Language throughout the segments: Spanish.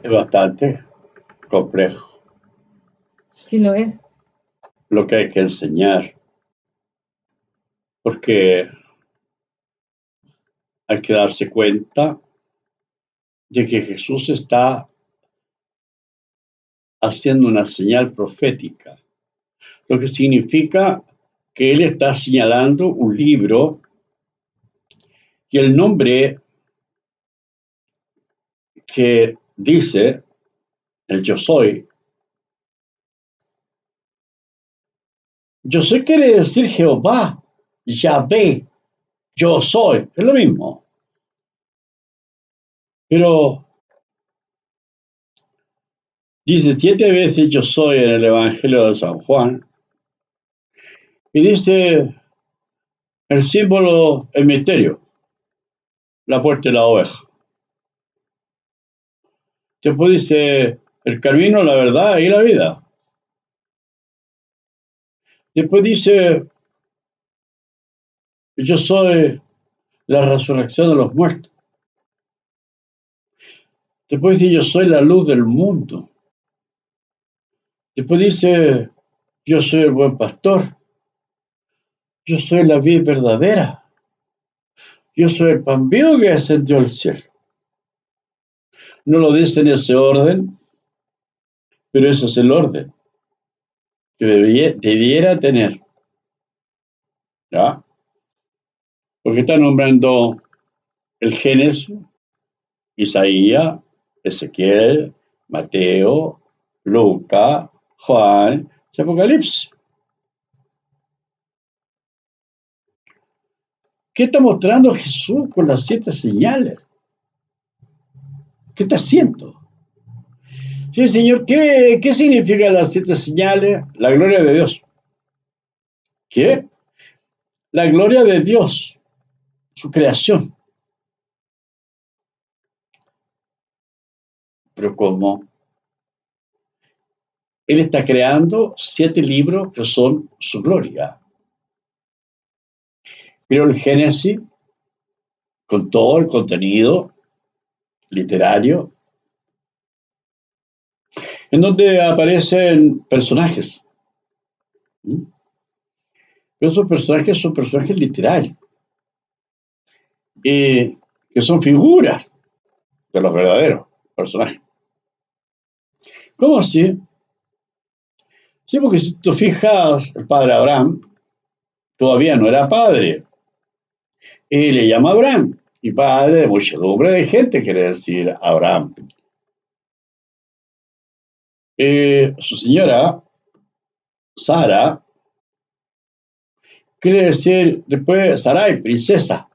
Es bastante complejo Sí lo es. lo que hay que enseñar, porque hay que darse cuenta de que Jesús está haciendo una señal profética, lo que significa que Él está señalando un libro y el nombre que dice el yo soy quiere decir Jehová, Yahvé, yo soy, es lo mismo, pero dice 7 veces yo soy en el Evangelio de San Juan y dice el símbolo, el misterio, la puerta de la oveja. Después dice el camino, la verdad y la vida. Después dice yo soy la resurrección de los muertos. Después dice yo soy la luz del mundo. Después dice yo soy el buen pastor. Yo soy la vid verdadera. Yo soy el pan vivo que ascendió al cielo. No lo dice en ese orden, pero ese es el orden que debiera tener, ¿ya? Porque está nombrando el Génesis, Isaías, Ezequiel, Mateo, Lucas, Juan, Apocalipsis. ¿Qué está mostrando Jesús con las 7 señales? ¿Qué está haciendo? Sí, Señor, ¿qué significan las 7 señales? La gloria de Dios. ¿Qué? La gloria de Dios, su creación. Pero ¿cómo? Él está creando 7 libros que son su gloria. Pero el Génesis, con todo el contenido literario, en donde aparecen personajes. Pero esos personajes son personajes literarios, que son figuras de los verdaderos personajes. ¿Cómo así? Sí, porque si tú fijas, el padre Abraham todavía no era padre. Y le llama Abraham, y padre de muchedumbre de gente, quiere decir Abraham. Su señora, Sara, quiere decir después Sarai, princesa.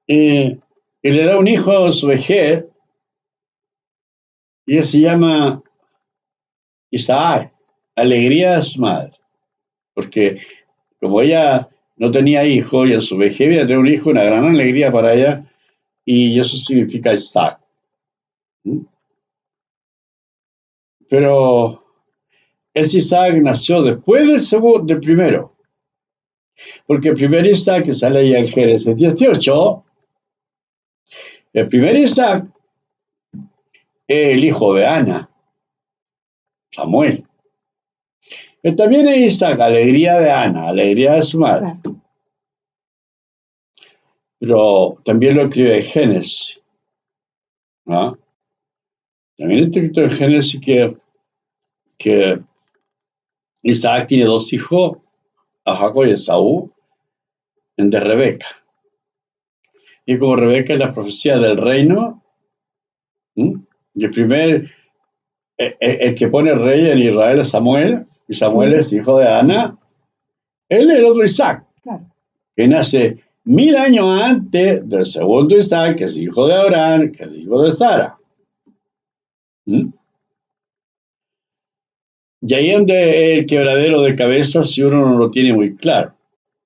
Y le da un hijo a su vejez, y él se llama Isaac, alegría de su madre. Porque como ella no tenía hijo, y en su vejez iba a tener un hijo, una gran alegría para ella, y eso significa Isaac. Pero ese Isaac nació después del primero. Porque el primer Isaac, que sale ahí en Génesis 18, el primer Isaac es el hijo de Ana, Samuel. Pero también es Isaac, alegría de Ana, alegría de su madre. Pero también lo escribe en Génesis, ¿no? También está escrito en Génesis que Isaac tiene 2 hijos, a Jacob y a Esaú, de Rebeca. Y como Rebeca es la profecía del reino, y el que pone rey en Israel es Samuel, y Samuel es hijo de Ana, él es el otro Isaac, Claro. que nace 1000 años antes del segundo Isaac, que es hijo de Abraham, que es hijo de Sara. Y ahí es donde el quebradero de cabeza, si uno no lo tiene muy claro,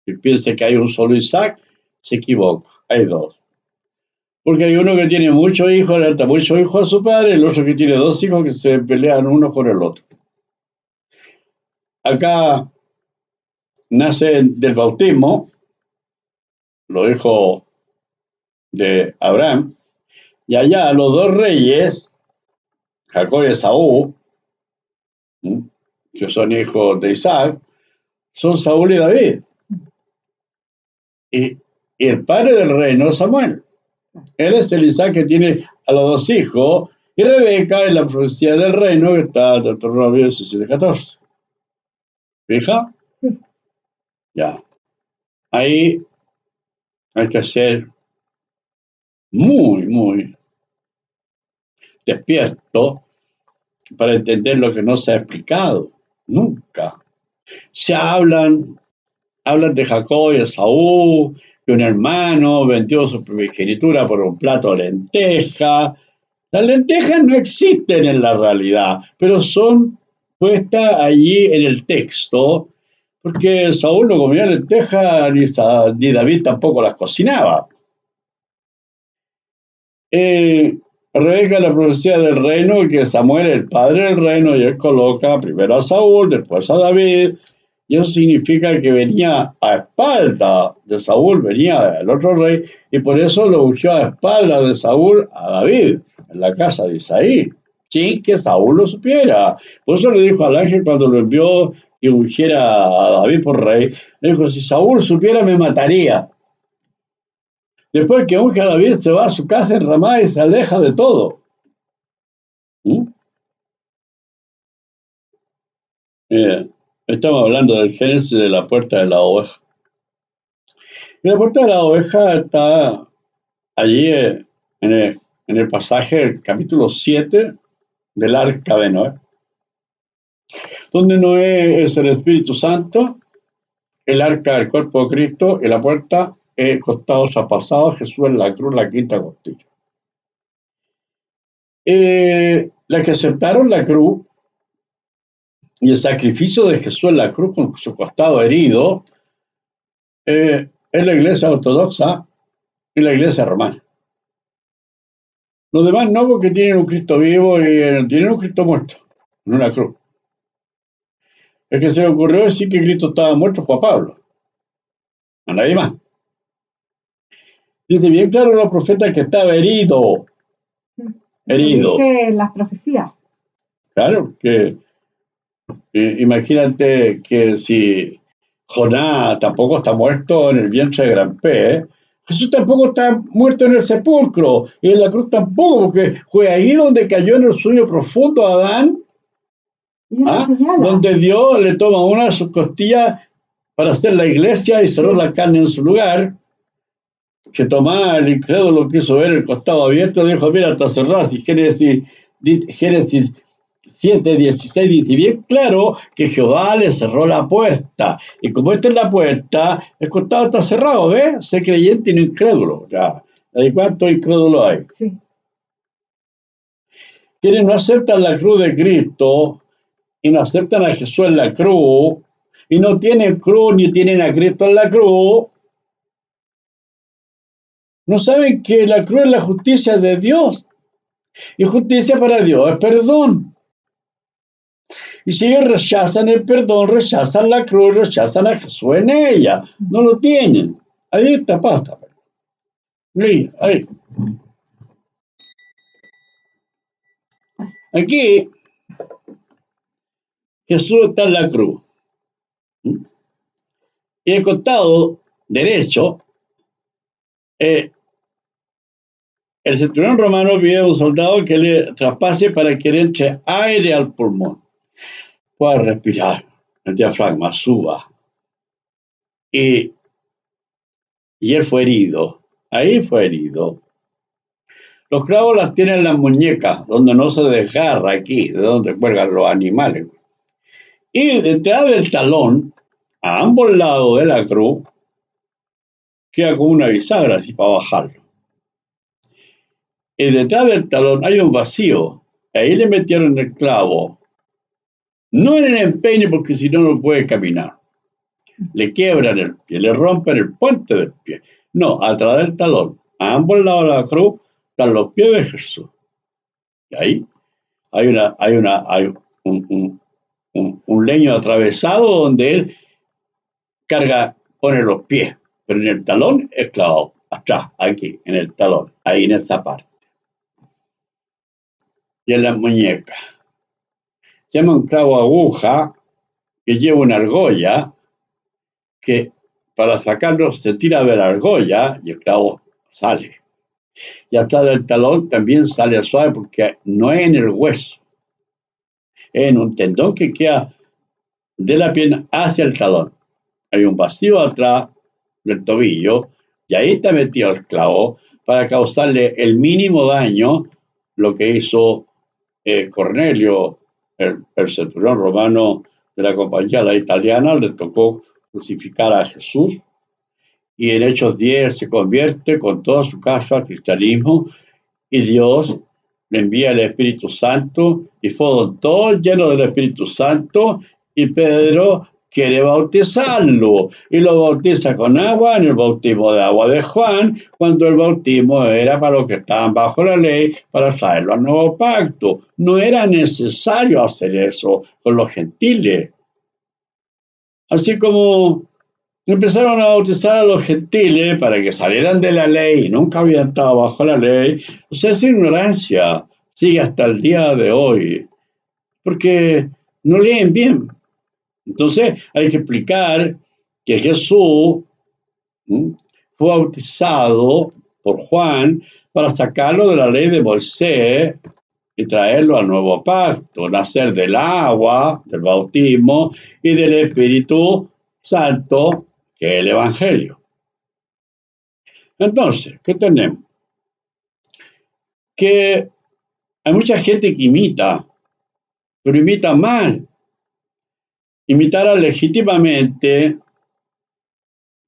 y piensa que hay un solo Isaac, se equivoca, hay 2. Porque hay uno que tiene muchos hijos, le da muchos hijos a su padre, el otro que tiene 2 hijos que se pelean uno con el otro. Acá nace del bautismo los hijos de Abraham, y allá los dos reyes, Jacob y Esaú, que son hijos de Isaac, son Saúl y David. Y el padre del reino es Samuel. Él es el Isaac que tiene a los dos hijos, y Rebeca es la profecía del reino que está en Deuteronomio 17:14. ¿Fija? Sí. Ya. Ahí hay que ser muy despierto para entender lo que no se ha explicado. Nunca. Se hablan de Jacob y Esaú, que un hermano vendió su primogenitura por un plato de lenteja. Las lentejas no existen en la realidad, pero son puestas allí en el texto, porque Saúl no comía lentejas, ni David tampoco las cocinaba. Rebeca la profecía del reino, que Samuel es el padre del reino, y él coloca primero a Saúl, después a David, y eso significa que venía a espalda de Saúl, venía el otro rey, y por eso lo ungió a espalda de Saúl a David, en la casa de Isaí, sin que Saúl lo supiera. Por eso le dijo al ángel cuando lo envió que ungiera a David por rey, le dijo, si Saúl supiera me mataría. Después que unge a David se va a su casa en Ramá y se aleja de todo. Estamos hablando del Génesis de la puerta de la oveja. Y la puerta de la oveja está allí en el pasaje del capítulo 7 del Arca de Noé, donde Noé es el Espíritu Santo, el arca del cuerpo de Cristo y la puerta costado traspasado, Jesús en la cruz, la quinta costilla. Las que aceptaron la cruz y el sacrificio de Jesús en la cruz con su costado herido es la iglesia ortodoxa y la iglesia romana. Los demás no, porque tienen un Cristo vivo y tienen un Cristo muerto en una cruz. El que se le ocurrió decir que Cristo estaba muerto fue a Pablo, a nadie más. Dice bien claro los profetas que estaba herido. Herido. Dice las profecías. Claro, que imagínate que si Jonás tampoco está muerto en el vientre de gran pez, Jesús tampoco está muerto en el sepulcro, y en la cruz tampoco, porque fue ahí donde cayó en el sueño profundo Adán, donde Dios le toma una de sus costillas para hacer la iglesia y cerró la carne en su lugar, que Tomás, el incrédulo, quiso ver el costado abierto, dijo, mira, está cerrado. Y Génesis 7:16 dice bien claro que Jehová le cerró la puerta, y como esta es la puerta, el costado está cerrado, ¿ves? Sé creyente y no incrédulo. Ya, ¿de cuántos incrédulos hay? Sí. Quienes no aceptan la cruz de Cristo y no aceptan a Jesús en la cruz y no tienen cruz ni tienen a Cristo en la cruz, no saben que la cruz es la justicia de Dios, y justicia para Dios es perdón. Y si ellos rechazan el perdón, rechazan la cruz, rechazan a Jesús en ella. No lo tienen. Ahí está, pasta. Ahí. Aquí, Jesús está en la cruz. Y el costado derecho, el centurión romano pide a un soldado que le traspase para que le entre aire al pulmón. Pueda respirar, el diafragma suba. Y él fue herido. Ahí fue herido. Los clavos las tienen en las muñecas, donde no se desgarra aquí, de donde cuelgan los animales. Y detrás del talón, a ambos lados de la cruz, queda como una bisagra así para bajarlo. Y detrás del talón hay un vacío. Ahí le metieron el clavo. No en el empeine, porque si no, no puede caminar. Le quiebran el pie, le rompen el puente del pie. No, atrás del talón, a ambos lados de la cruz, están los pies de Jesús. Y ahí hay un leño atravesado donde él pone los pies, pero en el talón es clavado. atrás, aquí, en el talón, ahí en esa parte. Y en las muñecas. Se llama un clavo aguja que lleva una argolla que para sacarlo se tira de la argolla y el clavo sale. Y atrás del talón también sale suave porque no es en el hueso, es en un tendón que queda de la pierna hacia el talón. Hay un vacío atrás del tobillo y ahí está metido el clavo para causarle el mínimo daño, lo que hizo Cornelio, el centurión romano de la compañía la italiana, le tocó crucificar a Jesús y en Hechos 10 se convierte con toda su casa al cristianismo y Dios le envía el Espíritu Santo y fueron todos llenos del Espíritu Santo y Pedro quiere bautizarlo y lo bautiza con agua en el bautismo de agua de Juan, cuando el bautismo era para los que estaban bajo la ley, para traerlo al nuevo pacto. No era necesario hacer eso con los gentiles. Así como empezaron a bautizar a los gentiles para que salieran de la ley y nunca habían estado bajo la ley. O sea, esa ignorancia sigue hasta el día de hoy, porque no leen bien. Entonces hay que explicar que Jesús fue bautizado por Juan para sacarlo de la ley de Moisés y traerlo al nuevo pacto, nacer del agua, del bautismo y del Espíritu Santo, que es el Evangelio. Entonces, ¿qué tenemos? Que hay mucha gente que imita, pero imita mal. Imitar legítimamente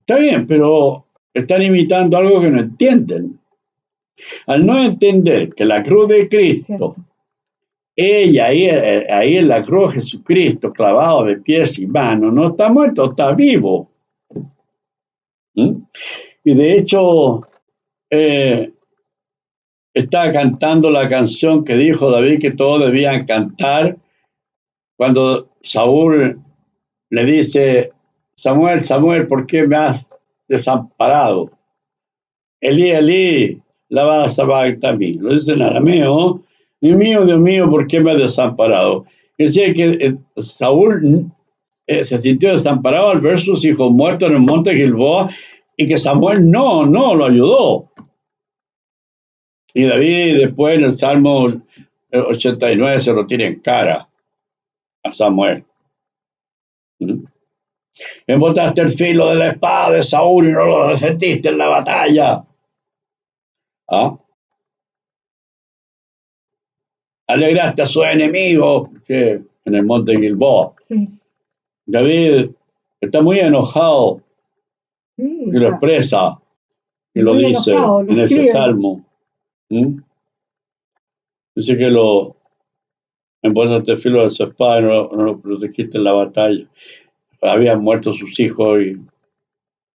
está bien, pero están imitando algo que no entienden. Al no entender que la cruz de Cristo, ella ahí en la cruz de Jesucristo, clavado de pies y manos, no está muerto, está vivo. Y de hecho, está cantando la canción que dijo David que todos debían cantar cuando Saúl le dice: Samuel, Samuel, ¿por qué me has desamparado? Elí, Elí, lama sabactani. Lo dice en arameo. Dios mío, ¿por qué me has desamparado? Decía que Saúl se sintió desamparado al ver sus hijos muertos en el monte Gilboa y que Samuel no lo ayudó. Y David después en el Salmo 89 se lo tira en cara a Samuel. Embotaste el filo de la espada de Saúl y no lo defendiste en la batalla. Alegraste a su enemigo que en el monte Gilboa. Sí. David está muy enojado y lo expresa y lo dice enojado, en ese salmo. Dice que lo embotaste el filo de su espada y no lo protegiste en la batalla. Habían muerto sus hijos y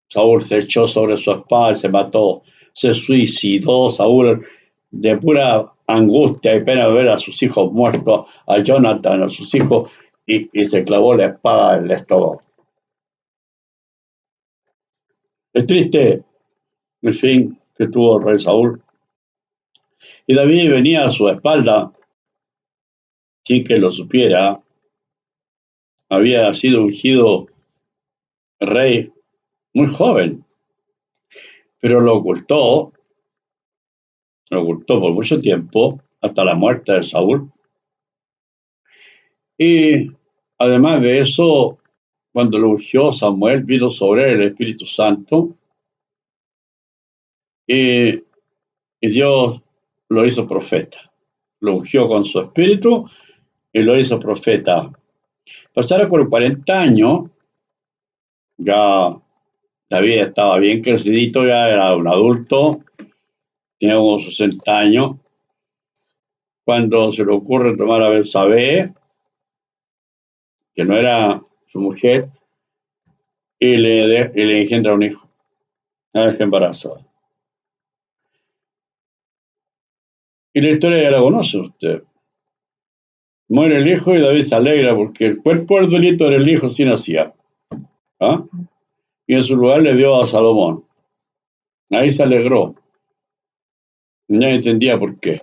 Saúl se echó sobre su espada y se mató. Se suicidó Saúl de pura angustia y pena de ver a sus hijos muertos, a Jonathan, a sus hijos, y se clavó la espada en el estómago. Es triste el fin que tuvo el rey Saúl. Y David venía a su espalda sin que lo supiera. Había sido ungido rey muy joven, pero lo ocultó por mucho tiempo, hasta la muerte de Saúl. Y además de eso, cuando lo ungió Samuel, vino sobre él el Espíritu Santo y Dios lo hizo profeta. Lo ungió con su espíritu y lo hizo profeta. Pasaron por 40 años, ya David estaba bien crecidito, ya era un adulto, tenía como 60 años, cuando se le ocurre tomar a Betsabé, que no era su mujer, y le engendra un hijo, una vez embarazada. Y la historia ya la conoce usted. Muere el hijo y David se alegra porque el cuerpo del delito era el hijo sin hacía. Y en su lugar le dio a Salomón. Ahí se alegró. No entendía por qué.